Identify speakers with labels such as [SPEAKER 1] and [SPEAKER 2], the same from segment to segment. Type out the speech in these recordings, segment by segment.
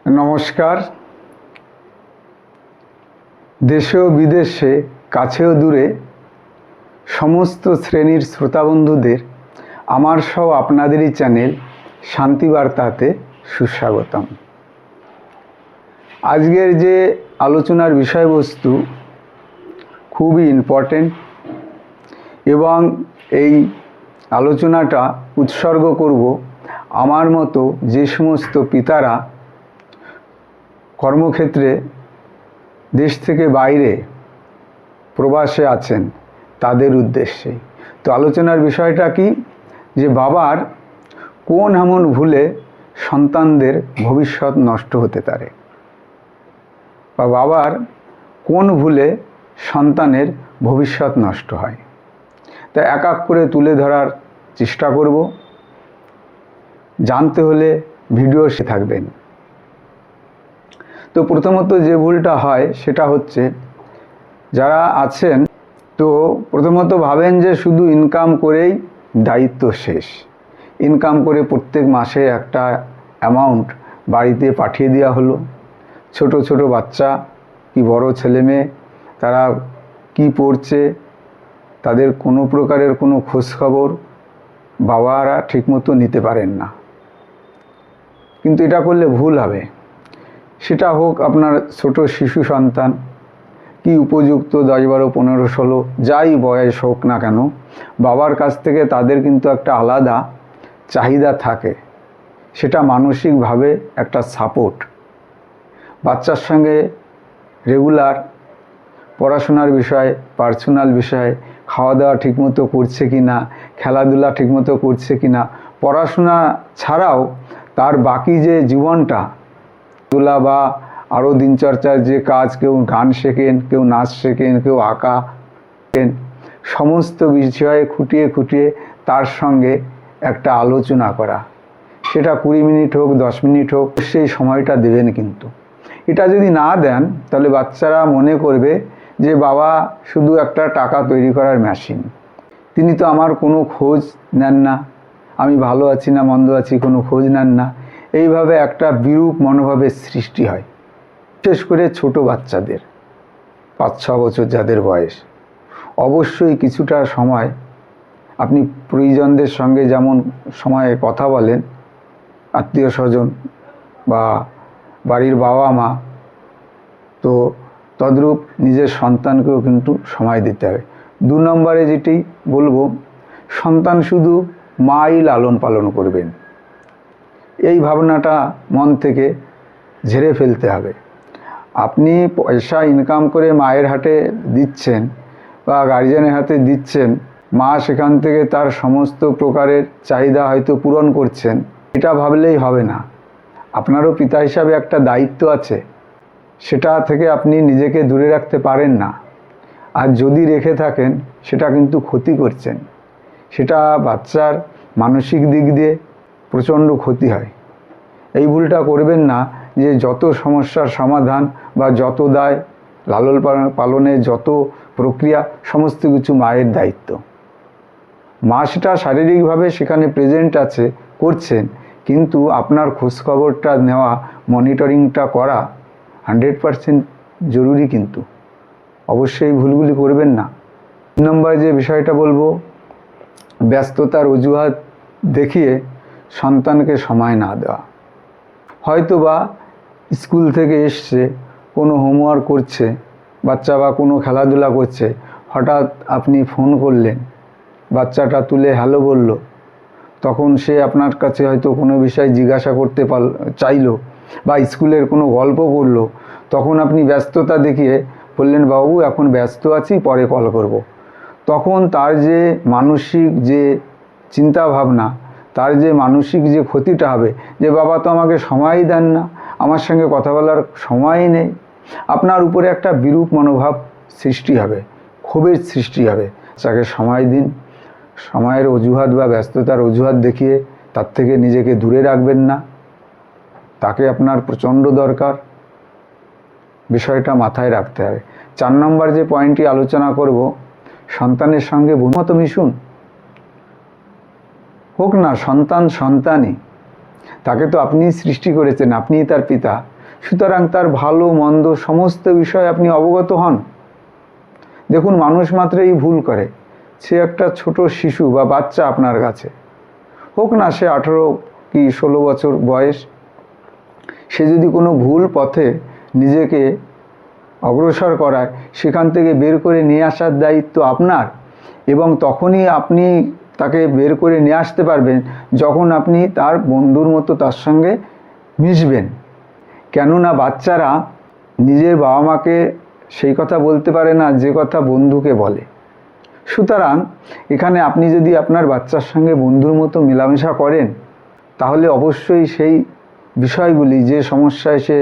[SPEAKER 1] নমস্কার। দেশে ও বিদেশে, কাছে ও দূরে সমস্ত শ্রেণীর শ্রোতাবন্ধুদের আমার সহ আপনাদেরই চ্যানেল শান্তিবার্তাতে সুস্বাগতম। আজকের যে আলোচনার বিষয়বস্তু খুবই ইম্পর্টেন্ট এবং এই আলোচনাটা উৎসর্গ করব আমার মতো যে সমস্ত পিতারা কর্মক্ষেত্রে দেশ থেকে বাইরে প্রবাসে আছেন তাদের উদ্দেশ্যে। তো আলোচনার বিষয়টা কি, যে বাবার কোন এমন ভুলে সন্তানদের ভবিষ্যৎ নষ্ট হতে পারে, বা বাবার কোন ভুলে সন্তানের ভবিষ্যৎ নষ্ট হয়। তা এক এক করে তুলে ধরার চেষ্টা করব। জানতে হলে ভিডিওর সাথে থাকবেন। তো প্রথমত যে ভুলটা হয় সেটা হচ্ছে, যারা আছেন তো প্রথমত ভাবেন যে শুধু ইনকাম করেই দায়িত্ব শেষ। ইনকাম করে প্রত্যেক মাসে একটা অ্যামাউন্ট বাড়িতে পাঠিয়ে দেওয়া হলো। ছোট ছোট বাচ্চা কি বড় ছেলে মেয়ে, তারা কি পড়ছে তাদের কোনো প্রকারের কোনো খোঁজখবর বাবারা ঠিকমতো নিতে পারেন না। কিন্তু এটা করলে ভুল হবে। সেটা হোক আপনার ছোট শিশু সন্তান, কি উপযুক্ত 10, 12, 15, 16 যাই বয়স হোক না কেন, বাবার কাছ থেকে তাদের কিন্তু একটা আলাদা চাহিদা থাকে। সেটা মানসিকভাবে একটা সাপোর্ট। বাচ্চার সঙ্গে রেগুলার পড়াশোনার বিষয়, পার্সোনাল বিষয়, খাওয়া দাওয়া ঠিকমতো করছে কি না, খেলাধুলা ঠিকমতো করছে কি না, পড়াশোনা ছাড়াও তার বাকি যে জীবনটা তোলা বা আরও দিনচর্চার যে কাজ, কেউ গান শেখেন, কেউ নাচ শেখেন, কেউ আঁকা শেখেন, সমস্ত বিষয়ে খুঁটিয়ে খুঁটিয়ে তার সঙ্গে একটা আলোচনা করা। সেটা 20 মিনিট হোক, 10 মিনিট হোক, সেই সময়টা দেবেন। কিন্তু এটা যদি না দেন তাহলে বাচ্চারা মনে করবে যে বাবা শুধু একটা টাকা তৈরি করার মেশিন, তিনি তো আমার কোনো খোঁজ নেন না, আমি ভালো আছি না মন্দ আছি কোনো খোঁজ নেন না। এইভাবে একটা বিরূপ মনোভাবের সৃষ্টি হয়, বিশেষ করে ছোট বাচ্চাদের, 5-6 বছর যাদের বয়স। অবশ্যই কিছুটা সময় আপনি পরিজনদের সঙ্গে যেমন সময়ে কথা বলেন, আত্মীয় স্বজন বা বাড়ির বাবা মা, তো তদ্রূপ নিজের সন্তানকেও কিন্তু সময় দিতে হবে। 2 নম্বরে যেটি বলবো, সন্তান শুধু মাই লালন পালন করবেন, এই ভাবনাটা মন থেকে ঝেড়ে ফেলতে হবে। আপনি পয়সা ইনকাম করে মায়ের হাতে দিচ্ছেন বা গার্জিয়ানের হাতে দিচ্ছেন, মা সেখান থেকে তার সমস্ত প্রকারের চাহিদা হয়তো পূরণ করছেন, এটা ভাবলেই হবে না। আপনারও পিতা হিসাবে একটা দায়িত্ব আছে, সেটা থেকে আপনি নিজেকে দূরে রাখতে পারেন না। আর যদি রেখে থাকেন সেটা কিন্তু ক্ষতি করছেন, সেটা বাচ্চার মানসিক দিক দিয়ে প্রচণ্ড ক্ষতি হয়। এই ভুলটা করবেন না যে যত সমস্যার সমাধান বা যত দায়, লালন পালনের যত প্রক্রিয়া, সমস্ত কিছু মায়ের দায়িত্ব। মা সেটা শারীরিকভাবে সেখানে প্রেজেন্ট আছে, করছেন, কিন্তু আপনার খোঁজখবরটা নেওয়া, মনিটরিংটা করা 100% জরুরি। কিন্তু অবশ্যই ভুলগুলি করবেন না। 3 নম্বর যে বিষয়টা বলবো, ব্যস্ততার অজুহাত দেখিয়ে সন্তানকে সময় না দেওয়া। হয়তো বা স্কুল থেকে এসছে, কোনো হোমওয়ার্ক করছে বাচ্চা বা কোনো খেলাধুলা করছে, হঠাৎ আপনি ফোন করলেন, বাচ্চাটা তুলে হ্যালো বলল, তখন সে আপনার কাছে হয়তো কোনো বিষয় জিজ্ঞাসা করতে চাইলো বা স্কুলের কোনো গল্প করলো, তখন আপনি ব্যস্ততা দেখিয়ে বললেন বাবু এখন ব্যস্ত আছি, পরে কল করব। তখন তার যে মানসিক যে চিন্তা ভাবনা, তার যে মানসিক যে ক্ষতিটা হবে, যে বাবা তো আমাকে সময়ই দেন না, আমার সঙ্গে কথা বলার সময়ই নেই, আপনার উপরে একটা বিরূপ মনোভাব সৃষ্টি হবে, ক্ষোভের সৃষ্টি হবে। তাকে সময় দিন। সময়ের অজুহাত বা ব্যস্ততার অজুহাত দেখিয়ে তার থেকে নিজেকে দূরে রাখবেন না। তাকে আপনার প্রচণ্ড দরকার, বিষয়টা মাথায় রাখতে হবে। 4 নম্বর যে পয়েন্টটি আলোচনা করব, সন্তানের সঙ্গে বন্ধুত্ব মিশুন। হোক না সন্তান সন্তানই, তাকে তো আপনিই সৃষ্টি করেছেন, আপনিই তার পিতা, সুতরাং তার ভালো মন্দ সমস্ত বিষয়ে আপনি অবগত হন। দেখুন, মানুষ মাত্রই ভুল করে। সে একটা ছোট শিশু বা বাচ্চা আপনার কাছে, হোক না সে 18 কি 16 বছর বয়স, সে যদি কোনো ভুল পথে নিজেকে অগ্রসর করায়, সেখান থেকে বের করে নিয়ে আসার দায়িত্ব আপনার। এবং তখনই আপনি তাকে বের করে নিয়ে আসতে পারবেন যখন আপনি তার বন্ধুর মতো তার সঙ্গে মিশবেন। কেননা বাচ্চারা নিজের বাবা মাকে সেই কথা বলতে পারে না যে কথা বন্ধুকে বলে। সুতরাং এখানে আপনি যদি আপনার বাচ্চার সঙ্গে বন্ধুর মতো মেলামেশা করেন, তাহলে অবশ্যই সেই বিষয়গুলি, যে সমস্যায় সে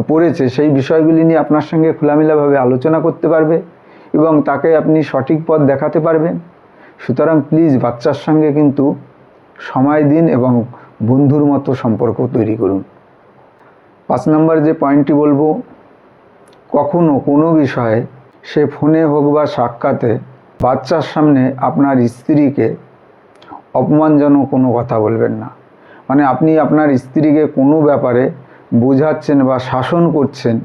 [SPEAKER 1] পড়েছে, সেই বিষয়গুলি নিয়ে আপনার সঙ্গে খোলামেলাভাবে আলোচনা করতে পারবে এবং তাকে আপনি সঠিক পথ দেখাতে পারবেন। সুতরাং প্লিজ বাচ্চার সঙ্গে কিন্তু সময় দিন এবং বন্ধুর মতো সম্পর্ক তৈরি করুন। 5 নম্বর যে পয়েন্টটি বলবো, কখনো কোনো বিষয়ে, সে ফোনে হোক বা সাক্ষাতে, বাচ্চার সামনে আপনার স্ত্রীকে অপমানজনক কোনো কথা বলবেন না। মানে আপনি আপনার স্ত্রীকে কোনো ব্যাপারে বোঝাচ্ছেন বা শাসন করছেন,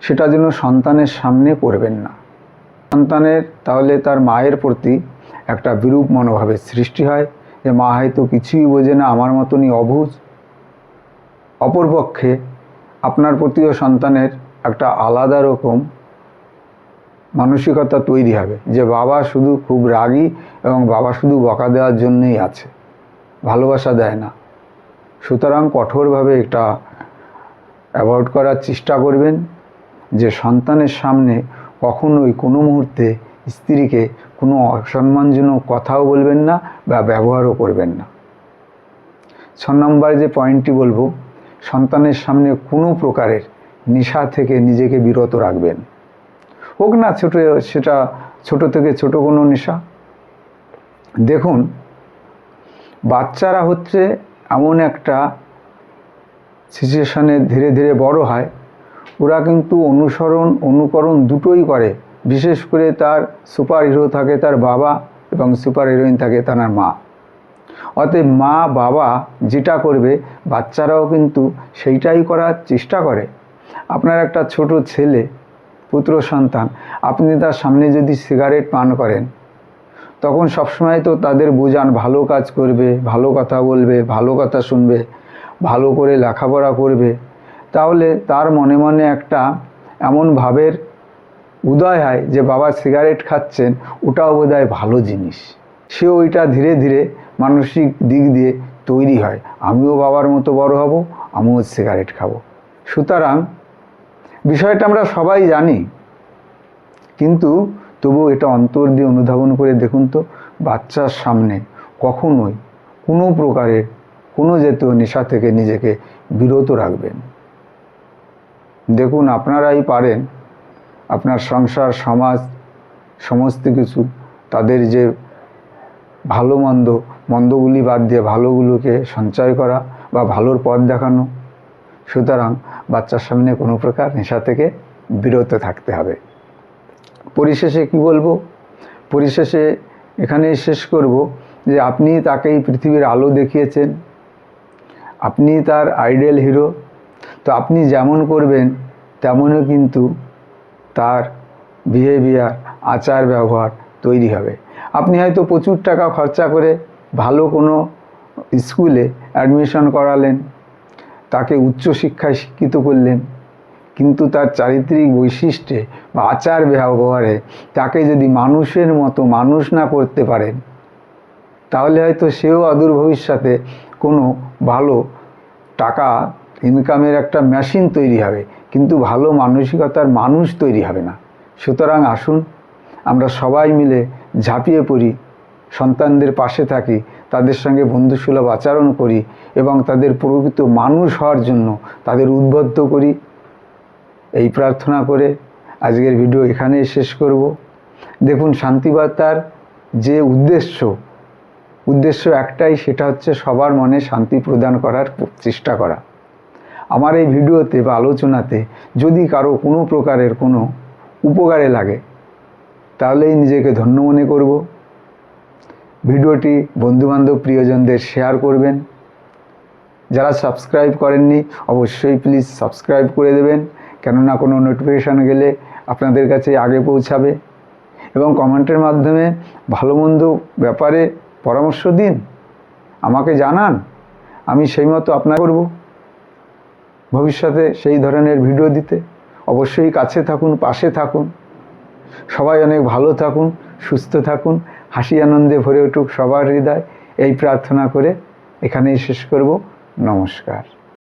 [SPEAKER 1] সেটা যেন সন্তানের সামনে করবেন না। সন্তানের তাহলে তার মায়ের প্রতি একটা বিরূপ মনোভাবের সৃষ্টি হয়, যে মা হয়তো কিছুই বোঝে না, আমার মতনই অবুঝ। অপরপক্ষে আপনার প্রতিও সন্তানের একটা আলাদা রকম মানসিকতা তৈরি হবে, যে বাবা শুধু খুব রাগী এবং বাবা শুধু বকা দেওয়ার জন্যই আছে, ভালোবাসা দেয় না। সুতরাং কঠোরভাবে এটা অ্যাভয়েড করার চেষ্টা করবেন, যে সন্তানের সামনে কখনোই কোনো মুহূর্তে স্ত্রীকে কোনো অসম্মানজনক কথাও বলবেন না বা ব্যবহারও করবেন না। 6 নম্বর যে পয়েন্টটি বলবো, সন্তানের সামনে কোনো প্রকারের নেশা থেকে নিজেকে বিরত রাখবেন। হোক না সেটা ছোট থেকে ছোট কোনো নেশা। দেখুন, বাচ্চারা হচ্ছে এমন একটা সিচুয়েশানে ধীরে ধীরে বড় হয়, ওরা কিন্তু অনুকরণ দুটোই করে। বিশেষ করে তার সুপার হিরো থাকে তার বাবা এবং সুপার হিরোইন থাকে তার মা। অতএব মা বাবা যেটা করবে বাচ্চারাও কিন্তু সেইটাই করার চেষ্টা করে। আপনার একটা ছোট ছেলে, পুত্র সন্তান, আপনি তার সামনে যদি সিগারেট পান করেন, তখন সবসময় তো তাদের বোঝান ভালো কাজ করবে, ভালো কথা বলবে, ভালো কথা শুনবে, ভালো করে লেখাপড়া করবে। তাহলে তার মনে মনে একটা এমন ভাবের উদয় হয় যে বাবা সিগারেট খাচ্ছেন, ওটাও বোধহয় ভালো জিনিস। সে ওইটা ধীরে ধীরে মানসিক দিক দিয়ে তৈরি হয়, আমিও বাবার মতো বড় হব, আমিও সিগারেট খাবো। সুতরাং বিষয়টা আমরা সবাই জানি, কিন্তু তবু এটা অন্তর দিয়ে অনুধাবন করে দেখুন তো, বাচ্চার সামনে কখনোই কোনো প্রকারের কোনো জাতীয় নেশা থেকে নিজেকে বিরত রাখবেন। দেখুন, আপনারাই পারেন আপনার সংসার, সমাজ, সমস্ত কিছু, তাদের যে ভালো মন্দগুলি বাদ দিয়ে ভালোগুলোকে সঞ্চয় করা বা ভালোর পথ দেখানো। সুতরাং বাচ্চার সামনে কোনো প্রকার নেশা থেকে বিরত থাকতে হবে। পরিশেষে কি বলবো, পরিশেষে এখানেই শেষ করব যে আপনি তাকে এই পৃথিবীর আলো দেখিয়েছেন, আপনি তার আইডল হিরো। তো আপনি যেমন করবেন তেমনও কিন্তু তার বিহেভিয়ার, আচার ব্যবহার তৈরি হবে। আপনি হয়তো প্রচুর টাকা খরচা করে ভালো কোনো স্কুলে অ্যাডমিশন করালেন, তাকে উচ্চশিক্ষায় শিক্ষিত করলেন, কিন্তু তার চারিত্রিক বৈশিষ্ট্যে বা আচার ব্যবহারে তাকে যদি মানুষের মতো মানুষ না করতে পারেন, তাহলে হয়তো সেও অদূর ভবিষ্যতে কোনো ভালো টাকা ইনকামের একটা মেশিন তৈরি হবে, কিন্তু ভালো মানসিকতার মানুষ তৈরি হবে না। সুতরাং আসুন আমরা সবাই মিলে ঝাঁপিয়ে পড়ি, সন্তানদের পাশে থাকি, তাদের সঙ্গে বন্ধুসুলভ আচরণ করি এবং তাদের প্রকৃত মানুষ হওয়ার জন্য তাদের উদ্বুদ্ধ করি। এই প্রার্থনা করে আজকের ভিডিও এখানেই শেষ করব। দেখুন, শান্তিবার্তার যে উদ্দেশ্য একটাই, সেটা হচ্ছে সবার মনে শান্তি প্রদান করার চেষ্টা করা। আমার এই ভিডিওতে বা আলোচনাতে যদি কারো কোনো প্রকারের কোনো উপকারে লাগে, তাহলেই নিজেকে ধন্য মনে করব। ভিডিওটি বন্ধুবান্ধব প্রিয়জনদের শেয়ার করবেন। যারা সাবস্ক্রাইব করেননি অবশ্যই প্লিজ সাবস্ক্রাইব করে দেবেন, কেননা কোনো নোটিফিকেশান গেলে আপনাদের কাছে আগে পৌঁছাবে। এবং কমেন্টের মাধ্যমে ভালো মন্দ ব্যাপারে পরামর্শ দিন, আমাকে জানান, আমি সেই মতো আপনার করব ভবিষ্যতে সেই ধরনের ভিডিও দিতে। অবশ্যই কাছে থাকুন, পাশে থাকুন, সবাই অনেক ভালো থাকুন, সুস্থ থাকুন, হাসি আনন্দে ভরে উঠুক সবার হৃদয়, এই প্রার্থনা করে এখানেই শেষ করব। নমস্কার।